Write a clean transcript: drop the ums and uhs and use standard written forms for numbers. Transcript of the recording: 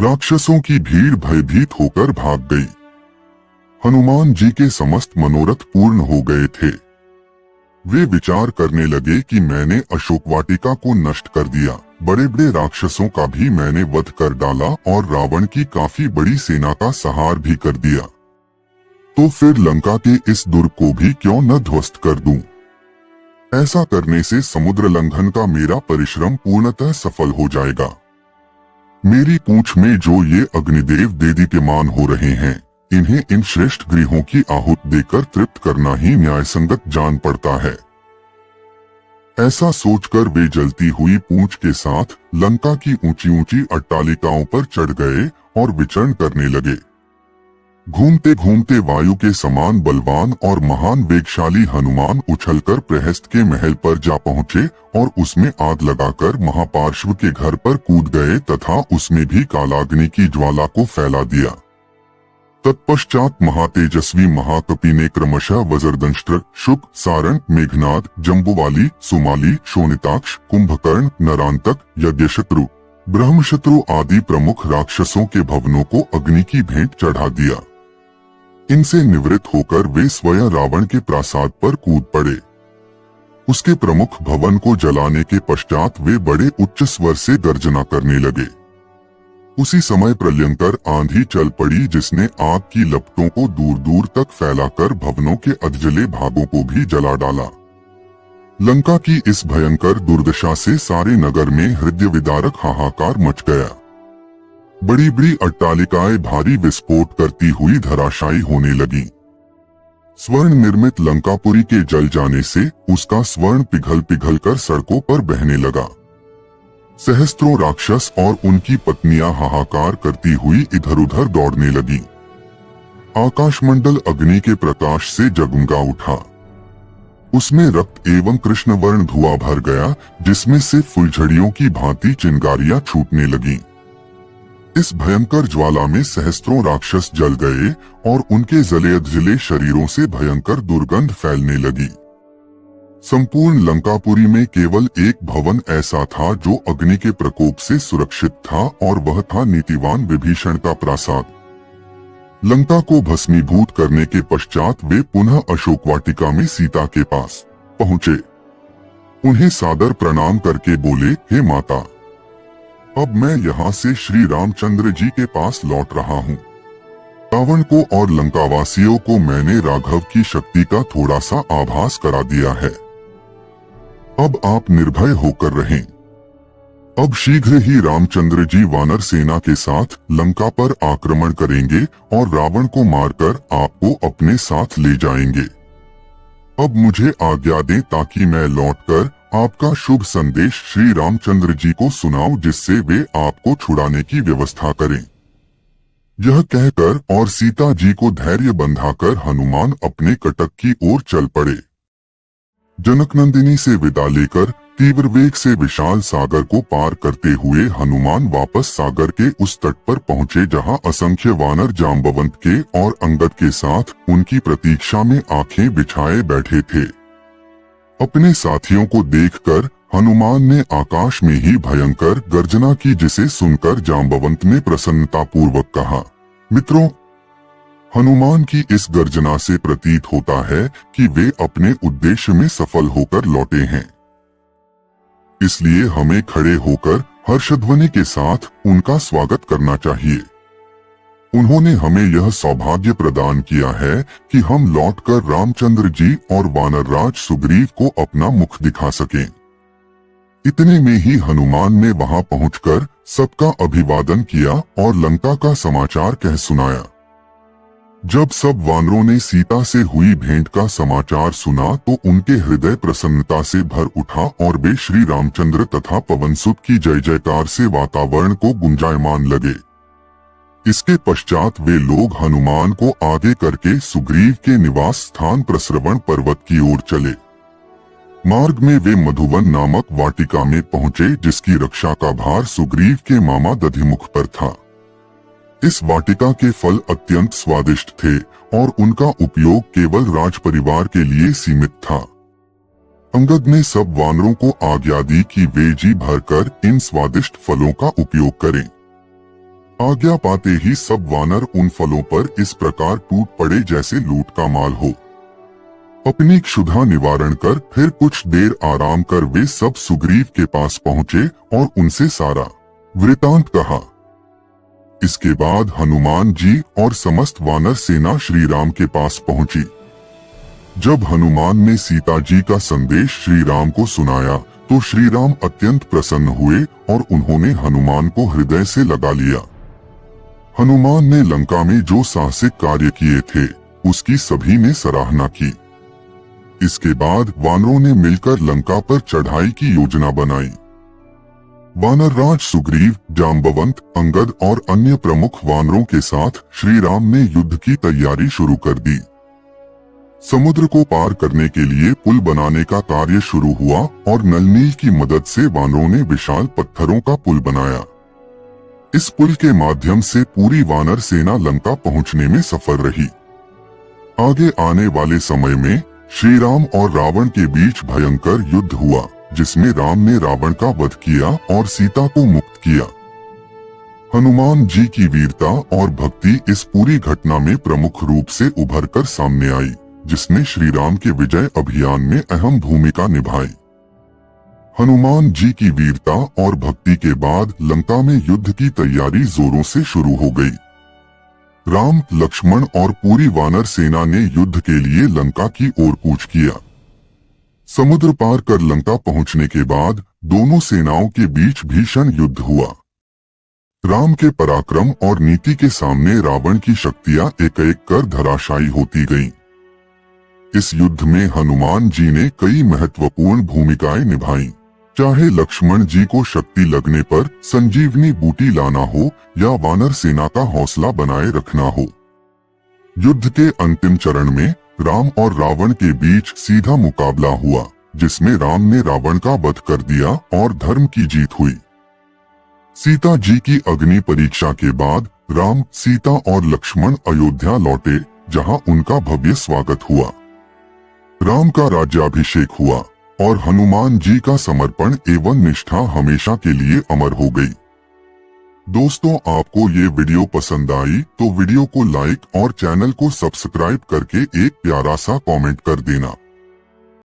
राक्षसों की भीड़ भयभीत होकर भाग गई। हनुमान जी के समस्त मनोरथ पूर्ण हो गए थे। वे विचार करने लगे कि मैंने अशोक वाटिका को नष्ट कर दिया, बड़े बड़े राक्षसों का भी मैंने वध कर डाला और रावण की काफी बड़ी सेना का संहार भी कर दिया, तो फिर लंका के इस दुर्ग को भी क्यों न ध्वस्त कर दूं। ऐसा करने से समुद्र लंघन का मेरा परिश्रम पूर्णतः सफल हो जाएगा। मेरी पूंछ में जो ये अग्निदेव देदीप्यमान हो रहे हैं, इन्हें इन श्रेष्ठ गृहों की आहूत देकर तृप्त करना ही न्यायसंगत जान पड़ता है। ऐसा सोचकर वे जलती हुई पूंछ के साथ लंका की ऊंची ऊंची अट्टालिकाओं पर चढ़ गए और विचरण करने लगे। घूमते घूमते वायु के समान बलवान और महान वेगशाली हनुमान उछलकर प्रहस्त के महल पर जा पहुंचे और उसमें आग लगाकर महापार्श्व के घर पर कूद गए तथा उसमें भी कालाग्नि की ज्वाला को फैला दिया। तत्पश्चात महातेजस्वी महाकपि ने क्रमशः वज्रदंष्ट्र, शुक, सारण, मेघनाद, जम्बुवाली, सुमाली, शोणिताक्ष, कुंभकर्ण, नरांतक, यज्ञशत्रु, ब्रह्मशत्रु आदि प्रमुख राक्षसों के भवनों को अग्नि की भेंट चढ़ा दिया। इनसे निवृत्त होकर वे स्वयं रावण के प्रासाद पर कूद पड़े। उसके प्रमुख भवन को जलाने के पश्चात वे बड़े उच्च स्वर से गर्जना करने लगे। उसी समय प्रलयंकर आंधी चल पड़ी, जिसने आग की लपटों को दूर दूर तक फैलाकर भवनों के अधजले भागों को भी जला डाला। लंका की इस भयंकर दुर्दशा से सारे नगर में हृदय विदारक हाहाकार मच गया। बड़ी बड़ी अट्टालिकाएं भारी विस्फोट करती हुई धराशायी होने लगी। स्वर्ण निर्मित लंकापुरी के जल जाने से उसका स्वर्ण पिघल पिघल कर सड़कों पर बहने लगा। सहस्त्रों राक्षस और उनकी पत्नियां हाहाकार करती हुई इधर उधर दौड़ने लगी। आकाशमंडल अग्नि के प्रकाश से जगमगा उठा। उसमें रक्त एवं कृष्ण वर्ण धुआं भर गया, जिसमें से फुलझड़ियों की भांति चिंगारियां छूटने लगीं। इस भयंकर ज्वाला में सहस्त्रों राक्षस जल गए और उनके जले अधजले शरीरों से भयंकर दुर्गंध फैलने लगी। संपूर्ण लंकापुरी में केवल एक भवन ऐसा था जो अग्नि के प्रकोप से सुरक्षित था, और वह था नीतिवान विभीषण का प्रासाद। लंका को भस्मीभूत करने के पश्चात वे पुनः अशोक वाटिका में सीता के पास पहुंचे। उन्हें सादर प्रणाम करके बोले, हे माता, अब मैं यहाँ से श्री रामचंद्र जी के पास लौट रहा हूँ। रावण को और लंकावासियों को मैंने राघव की शक्ति का थोड़ा सा आभास करा दिया है। अब आप निर्भय होकर रहें। अब शीघ्र ही रामचंद्र जी वानर सेना के साथ लंका पर आक्रमण करेंगे और रावण को मारकर आपको अपने साथ ले जाएंगे। अब मुझे आज्ञा दें ताकि मैं लौटकर आपका शुभ संदेश श्री रामचंद्र जी को सुनाऊं, जिससे वे आपको छुड़ाने की व्यवस्था करें। यह कहकर और सीता जी को धैर्य बंधाकर हनुमान अपने कटक की ओर चल पड़े। जनकनंदिनी से विदा लेकर तीव्र वेग से विशाल सागर को पार करते हुए हनुमान वापस सागर के उस तट पर पहुंचे, जहां असंख्य वानर जाम्बवंत के और अंगद के साथ उनकी प्रतीक्षा में आंखें बिछाए बैठे थे। अपने साथियों को देखकर हनुमान ने आकाश में ही भयंकर गर्जना की, जिसे सुनकर जाम्बवंत ने प्रसन्नतापूर्वक कहा, मित्रों, हनुमान की इस गर्जना से प्रतीत होता है कि वे अपने उद्देश्य में सफल होकर लौटे हैं। इसलिए हमें खड़े होकर हर्षध्वनि के साथ उनका स्वागत करना चाहिए। उन्होंने हमें यह सौभाग्य प्रदान किया है कि हम लौटकर रामचंद्र जी और वानरराज सुग्रीव को अपना मुख दिखा सकें। इतने में ही हनुमान ने वहां पहुंचकर सबका अभिवादन किया और लंका का समाचार कह सुनाया। जब सब वानरों ने सीता से हुई भेंट का समाचार सुना तो उनके हृदय प्रसन्नता से भर उठा और वे श्री रामचंद्र तथा पवनसुत की जय जयकार से वातावरण को गुंजायमान लगे। इसके पश्चात वे लोग हनुमान को आगे करके सुग्रीव के निवास स्थान प्रस्रवण पर्वत की ओर चले। मार्ग में वे मधुवन नामक वाटिका में पहुंचे, जिसकी रक्षा का भार सुग्रीव के मामा दधिमुख पर था। इस वाटिका के फल अत्यंत स्वादिष्ट थे और उनका उपयोग केवल राज परिवार के लिए सीमित था। अंगद ने सब वानरों को आज्ञा दी कि वे जी भरकर इन स्वादिष्ट फलों का उपयोग करें। आज्ञा पाते ही सब वानर उन फलों पर इस प्रकार टूट पड़े जैसे लूट का माल हो। अपनी क्षुधा निवारण कर फिर कुछ देर आराम कर वे सब सुग्रीव के पास पहुंचे और उनसे सारा वृतांत कहा। इसके बाद हनुमान जी और समस्त वानर सेना श्री राम के पास पहुंची। जब हनुमान ने सीता जी का संदेश श्री राम को सुनाया तो श्री राम अत्यंत प्रसन्न हुए और उन्होंने हनुमान को हृदय से लगा लिया। हनुमान ने लंका में जो साहसिक कार्य किए थे उसकी सभी ने सराहना की। इसके बाद वानरों ने मिलकर लंका पर चढ़ाई की योजना बनाई। वानर राज सुग्रीव, जाम्बवंत, अंगद और अन्य प्रमुख वानरों के साथ श्री राम ने युद्ध की तैयारी शुरू कर दी। समुद्र को पार करने के लिए पुल बनाने का कार्य शुरू हुआ और नल नील की मदद से वानरों ने विशाल पत्थरों का पुल बनाया। इस पुल के माध्यम से पूरी वानर सेना लंका पहुंचने में सफल रही। आगे आने वाले समय में श्री राम और रावण के बीच भयंकर युद्ध हुआ, जिसमें राम ने रावण का वध किया और सीता को मुक्त किया। हनुमान जी की वीरता और भक्ति इस पूरी घटना में प्रमुख रूप से उभर कर सामने आई, जिसने श्री राम के विजय अभियान में अहम भूमिका निभाई। हनुमान जी की वीरता और भक्ति के बाद लंका में युद्ध की तैयारी जोरों से शुरू हो गई। राम, लक्ष्मण और पूरी वानर सेना ने युद्ध के लिए लंका की ओर कूच किया। समुद्र पार कर लंका पहुंचने के बाद दोनों सेनाओं के बीच भीषण युद्ध हुआ। राम के पराक्रम और नीति के सामने रावण की शक्तियां एक एक कर धराशायी होती गईं। इस युद्ध में हनुमान जी ने कई महत्वपूर्ण भूमिकाएं निभाई, चाहे लक्ष्मण जी को शक्ति लगने पर संजीवनी बूटी लाना हो या वानर सेना का हौसला बनाए रखना हो। युद्ध के अंतिम चरण में राम और रावण के बीच सीधा मुकाबला हुआ, जिसमें राम ने रावण का वध कर दिया और धर्म की जीत हुई। सीता जी की अग्नि परीक्षा के बाद राम, सीता और लक्ष्मण अयोध्या लौटे, जहां उनका भव्य स्वागत हुआ। राम का राज्याभिषेक हुआ और हनुमान जी का समर्पण एवं निष्ठा हमेशा के लिए अमर हो गई। दोस्तों, आपको ये वीडियो पसंद आई तो वीडियो को लाइक और चैनल को सब्सक्राइब करके एक प्यारा सा कमेंट कर देना।